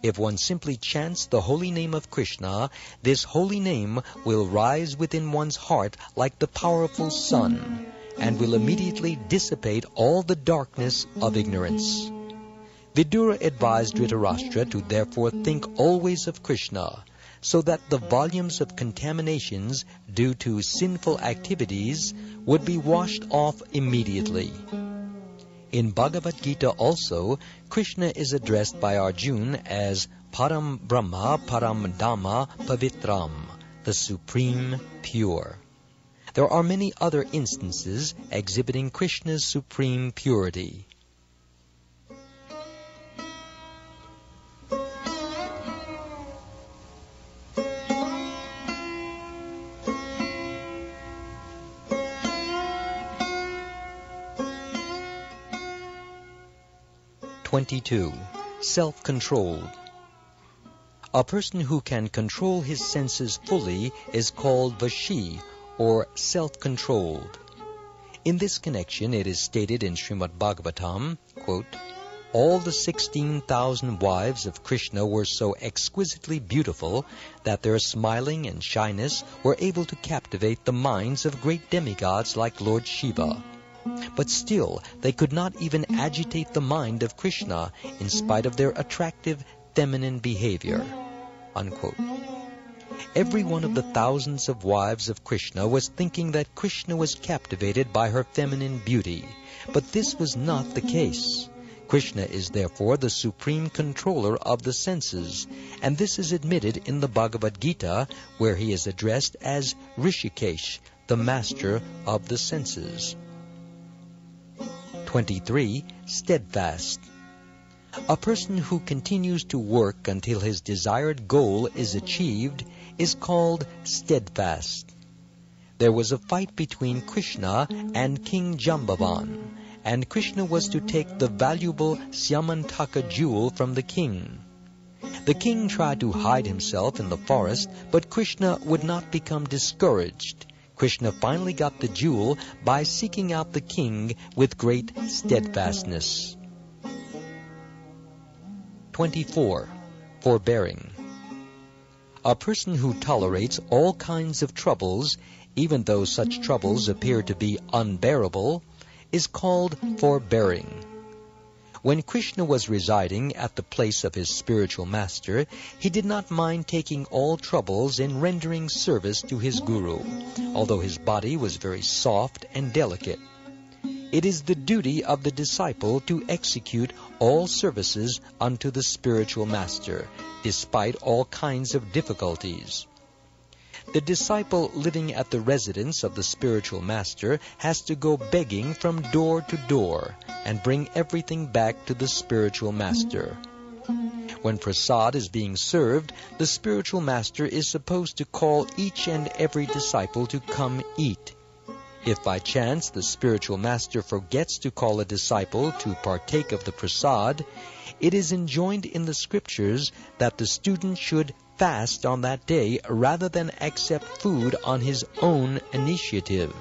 If one simply chants the holy name of Krishna, this holy name will rise within one's heart like the powerful sun, and will immediately dissipate all the darkness of ignorance. Vidura advised Dhritarashtra to therefore think always of Krishna, so that the volumes of contaminations due to sinful activities would be washed off immediately. In Bhagavad Gita also, Krishna is addressed by Arjuna as Param Brahma Param Dhamma Pavitram, the supreme pure. There are many other instances exhibiting Krishna's supreme purity. Self-controlled. A person who can control his senses fully is called Vashi, or self-controlled. In this connection, it is stated in Srimad Bhagavatam, quote, "All the 16,000 wives of Krishna were so exquisitely beautiful that their smiling and shyness were able to captivate the minds of great demigods like Lord Shiva. But still, they could not even agitate the mind of Krishna in spite of their attractive feminine behavior." Unquote. Every one of the thousands of wives of Krishna was thinking that Krishna was captivated by her feminine beauty, but this was not the case. Krishna is therefore the supreme controller of the senses, and this is admitted in the Bhagavad Gita, where he is addressed as Rishikesh, the master of the senses. 23. Steadfast. A person who continues to work until his desired goal is achieved is called steadfast. There was a fight between Krishna and King Jambavan, and Krishna was to take the valuable Syamantaka jewel from the king. The king tried to hide himself in the forest, but Krishna would not become discouraged. Krishna finally got the jewel by seeking out the king with great steadfastness. 24. Forbearing. A person who tolerates all kinds of troubles, even though such troubles appear to be unbearable, is called forbearing. When Krishna was residing at the place of his spiritual master, he did not mind taking all troubles in rendering service to his guru, although his body was very soft and delicate. It is the duty of the disciple to execute all services unto the spiritual master, despite all kinds of difficulties. The disciple living at the residence of the spiritual master has to go begging from door to door and bring everything back to the spiritual master. When prasad is being served, the spiritual master is supposed to call each and every disciple to come eat. If by chance the spiritual master forgets to call a disciple to partake of the prasad, it is enjoined in the scriptures that the student should fast on that day rather than accept food on his own initiative.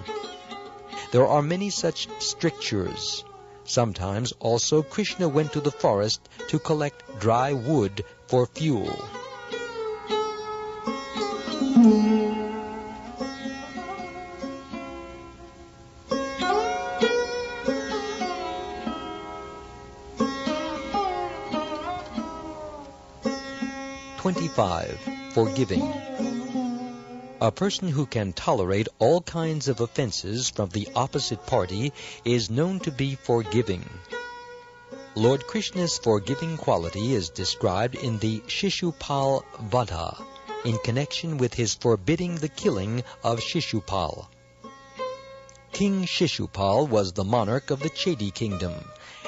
There are many such strictures. Sometimes also Krishna went to the forest to collect dry wood for fuel. Forgiving. A person who can tolerate all kinds of offenses from the opposite party is known to be forgiving. Lord Krishna's forgiving quality is described in the Shishupal Vadha in connection with his forbidding the killing of Shishupal. King Shishupal was the monarch of the Chedi kingdom,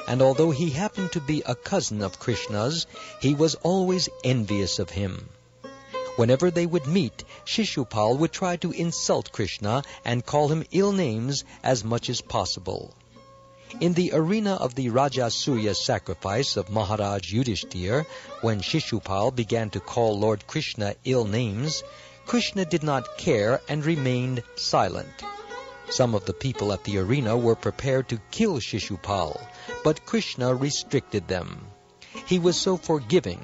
and although he happened to be a cousin of Krishna's, he was always envious of him. Whenever they would meet, Shishupal would try to insult Krishna and call him ill names as much as possible. In the arena of the Rajasuya sacrifice of Maharaj Yudhishthir, when Shishupal began to call Lord Krishna ill names, Krishna did not care and remained silent. Some of the people at the arena were prepared to kill Shishupal, but Krishna restricted them. He was so forgiving.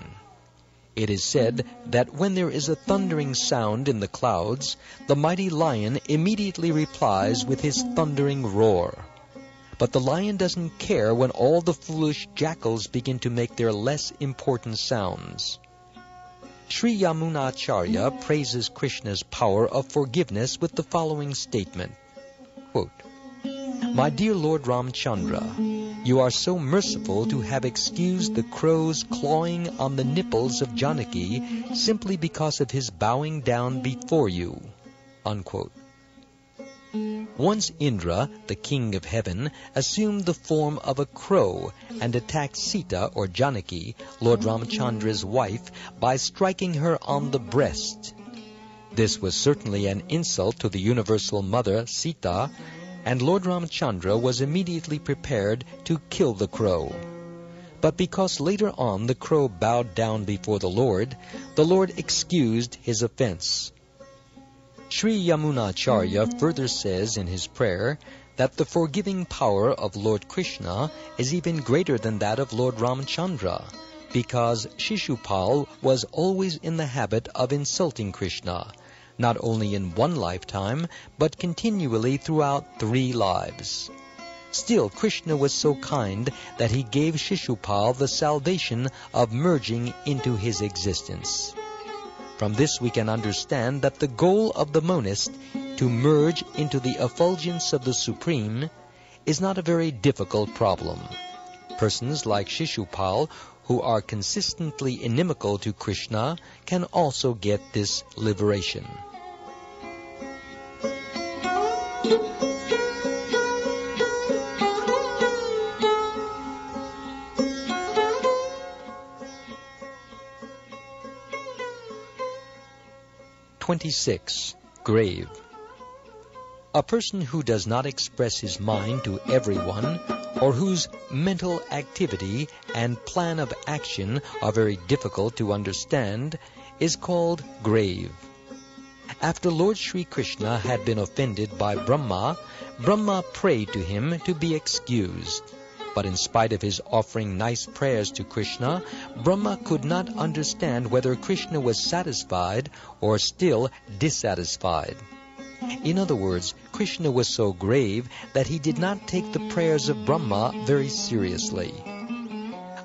It is said that when there is a thundering sound in the clouds, the mighty lion immediately replies with his thundering roar. But the lion doesn't care when all the foolish jackals begin to make their less important sounds. Sri Yamunacharya praises Krishna's power of forgiveness with the following statement, quote, "My dear Lord Ramchandra, you are so merciful to have excused the crow's clawing on the nipples of Janaki simply because of his bowing down before you." Unquote. Once Indra, the king of heaven, assumed the form of a crow and attacked Sita or Janaki, Lord Ramchandra's wife, by striking her on the breast. This was certainly an insult to the universal mother Sita, and Lord Ramchandra was immediately prepared to kill the crow. But because later on the crow bowed down before the Lord excused his offense. Sri Yamunacharya further says in his prayer that the forgiving power of Lord Krishna is even greater than that of Lord Ramchandra, because Shishupal was always in the habit of insulting Krishna, not only in one lifetime, but continually throughout 3 lives. Still, Krishna was so kind that he gave Shishupal the salvation of merging into his existence. From this we can understand that the goal of the monist, to merge into the effulgence of the Supreme, is not a very difficult problem. Persons like Shishupal, who are consistently inimical to Krishna, can also get this liberation. Grave. A person who does not express his mind to everyone, or whose mental activity and plan of action are very difficult to understand, is called grave. After Lord Sri Krishna had been offended by Brahma, Brahma prayed to him to be excused. But in spite of his offering nice prayers to Krishna, Brahma could not understand whether Krishna was satisfied or still dissatisfied. In other words, Krishna was so grave that he did not take the prayers of Brahma very seriously.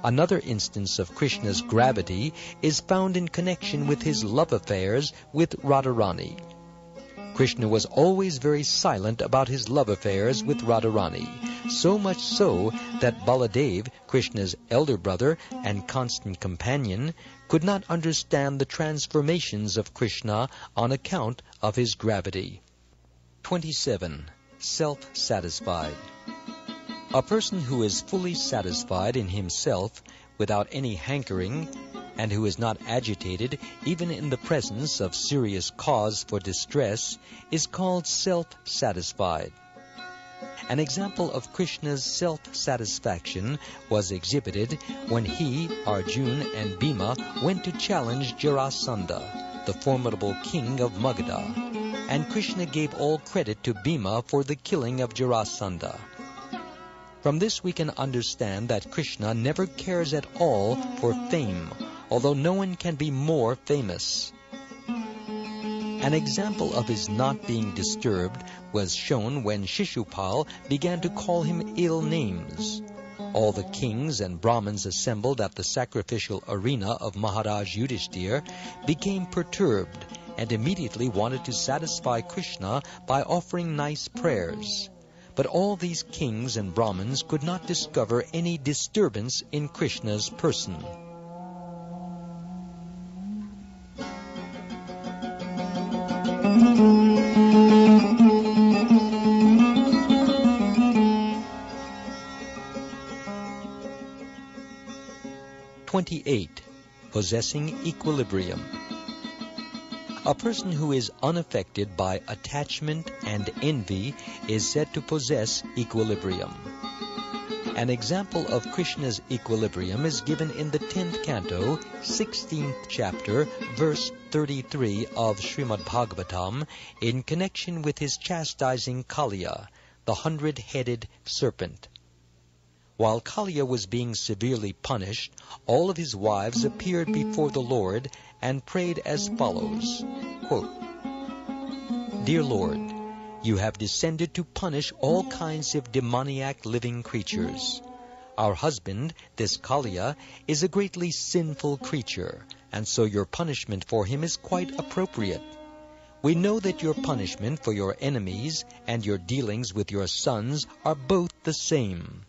Another instance of Krishna's gravity is found in connection with his love affairs with Radharani. Krishna was always very silent about his love affairs with Radharani, so much so that Baladev, Krishna's elder brother and constant companion, could not understand the transformations of Krishna on account of his gravity. 27. Self-satisfied. A person who is fully satisfied in himself, without any hankering, and who is not agitated even in the presence of serious cause for distress, is called self-satisfied. An example of Krishna's self-satisfaction was exhibited when he, Arjuna, and Bhima went to challenge Jarasandha, the formidable king of Magadha, and Krishna gave all credit to Bhima for the killing of Jarasandha. From this we can understand that Krishna never cares at all for fame, although no one can be more famous. An example of his not being disturbed was shown when Shishupal began to call him ill names. All the kings and Brahmins assembled at the sacrificial arena of Maharaj Yudhishthir became perturbed and immediately wanted to satisfy Krishna by offering nice prayers. But all these kings and Brahmins could not discover any disturbance in Krishna's person. Possessing equilibrium. A person who is unaffected by attachment and envy is said to possess equilibrium. An example of Krishna's equilibrium is given in the 10th canto, 16th chapter, verse 33 of Srimad Bhagavatam, in connection with his chastising Kaliya, the 100-headed serpent. While Kaliya was being severely punished, all of his wives appeared before the Lord and prayed as follows, quote, "Dear Lord, you have descended to punish all kinds of demoniac living creatures. Our husband, this Kaliya, is a greatly sinful creature, and so your punishment for him is quite appropriate. We know that your punishment for your enemies and your dealings with your sons are both the same.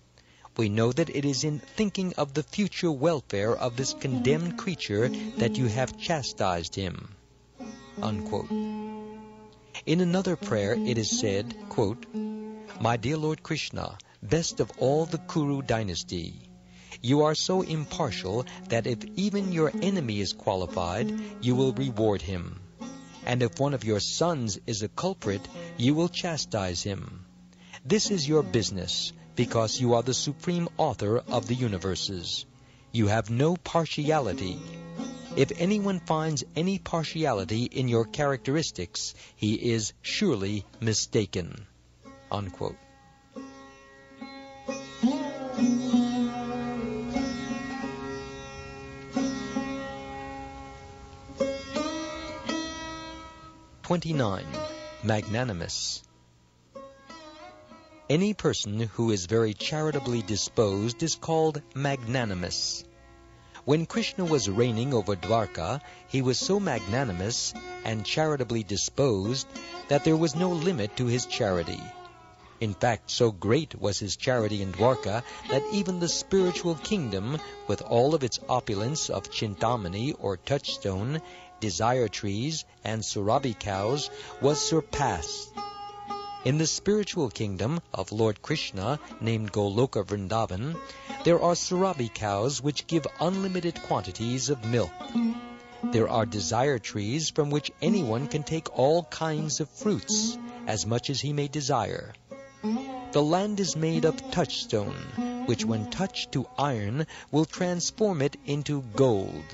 We know that it is in thinking of the future welfare of this condemned creature that you have chastised him." Unquote. In another prayer it is said, quote, "My dear Lord Krishna, best of all the Kuru dynasty, you are so impartial that if even your enemy is qualified, you will reward him. And if one of your sons is a culprit, you will chastise him. This is your business, because you are the supreme author of the universes. You have no partiality. If anyone finds any partiality in your characteristics, he is surely mistaken." Unquote. Magnanimous. Any person who is very charitably disposed is called magnanimous. When Krishna was reigning over Dwarka, he was so magnanimous and charitably disposed that there was no limit to his charity. In fact, so great was his charity in Dwarka that even the spiritual kingdom, with all of its opulence of Chintamani or touchstone, desire trees, and Surabhi cows, was surpassed. In the spiritual kingdom of Lord Krishna, named Goloka Vrindavan, there are Surabhi cows which give unlimited quantities of milk. There are desire trees from which anyone can take all kinds of fruits, as much as he may desire. The land is made of touchstone, which when touched to iron will transform it into gold.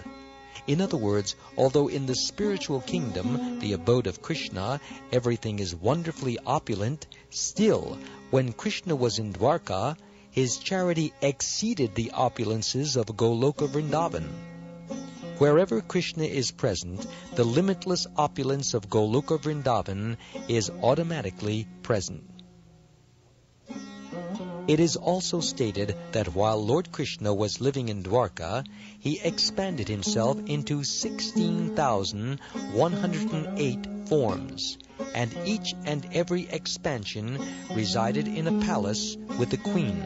In other words, although in the spiritual kingdom, the abode of Krishna, everything is wonderfully opulent, still, when Krishna was in Dwarka, his charity exceeded the opulences of Goloka Vrindavan. Wherever Krishna is present, the limitless opulence of Goloka Vrindavan is automatically present. It is also stated that while Lord Krishna was living in Dwarka, he expanded himself into 16,108 forms, and each and every expansion resided in a palace with a queen.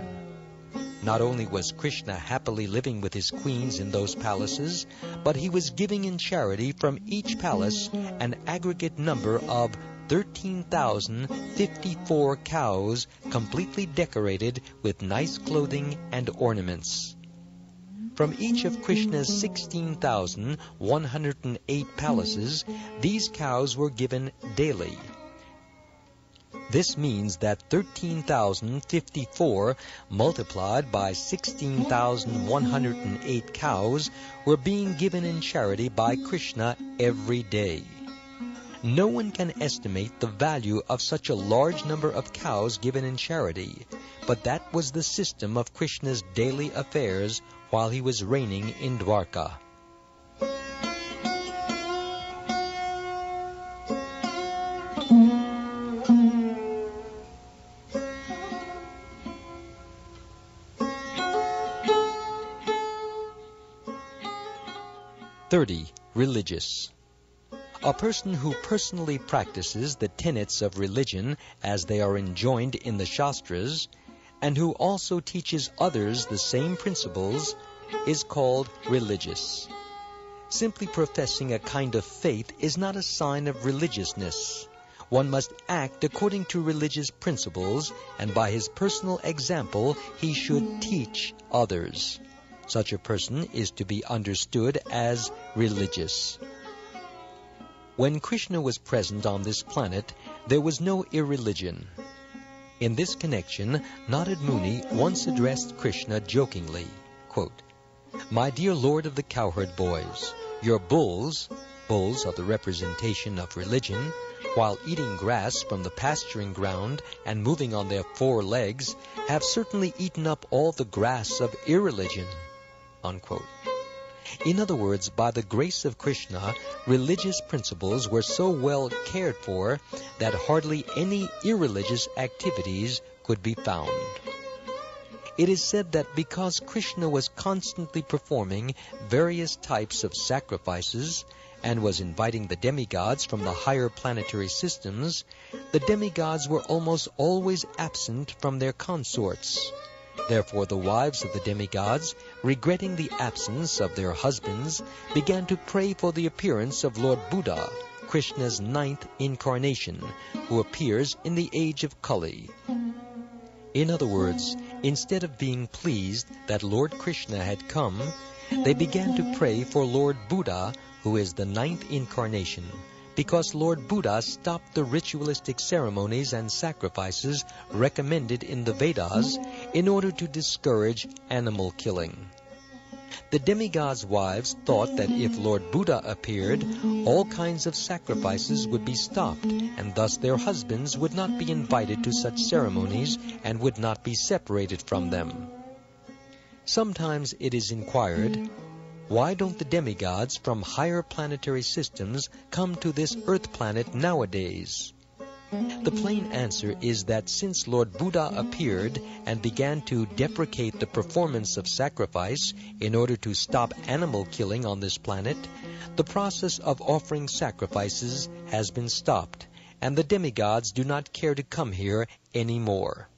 Not only was Krishna happily living with his queens in those palaces, but he was giving in charity from each palace an aggregate number of 13,054 cows completely decorated with nice clothing and ornaments. From each of Krishna's 16,108 palaces, these cows were given daily. This means that 13,054 multiplied by 16,108 cows were being given in charity by Krishna every day. No one can estimate the value of such a large number of cows given in charity, but that was the system of Krishna's daily affairs while he was reigning in Dwarka. Religious. A person who personally practices the tenets of religion as they are enjoined in the Shastras, and who also teaches others the same principles, is called religious. Simply professing a kind of faith is not a sign of religiousness. One must act according to religious principles, and by his personal example he should teach others. Such a person is to be understood as religious. When Krishna was present on this planet, there was no irreligion. In this connection, Narad Muni once addressed Krishna jokingly, quote, "My dear Lord of the cowherd boys, your bulls are the representation of religion, while eating grass from the pasturing ground and moving on their 4 legs, have certainly eaten up all the grass of irreligion." Unquote. In other words, by the grace of Krishna, religious principles were so well cared for that hardly any irreligious activities could be found. It is said that because Krishna was constantly performing various types of sacrifices and was inviting the demigods from the higher planetary systems, the demigods were almost always absent from their consorts. Therefore the wives of the demigods, regretting the absence of their husbands, began to pray for the appearance of Lord Buddha, Krishna's 9th incarnation, who appears in the age of Kali. In other words, instead of being pleased that Lord Krishna had come, they began to pray for Lord Buddha, who is the 9th incarnation, because Lord Buddha stopped the ritualistic ceremonies and sacrifices recommended in the Vedas in order to discourage animal killing. The demigods' wives thought that if Lord Buddha appeared, all kinds of sacrifices would be stopped, and thus their husbands would not be invited to such ceremonies and would not be separated from them. Sometimes it is inquired, why don't the demigods from higher planetary systems come to this Earth planet nowadays? The plain answer is that since Lord Buddha appeared and began to deprecate the performance of sacrifice in order to stop animal killing on this planet, the process of offering sacrifices has been stopped, and the demigods do not care to come here anymore.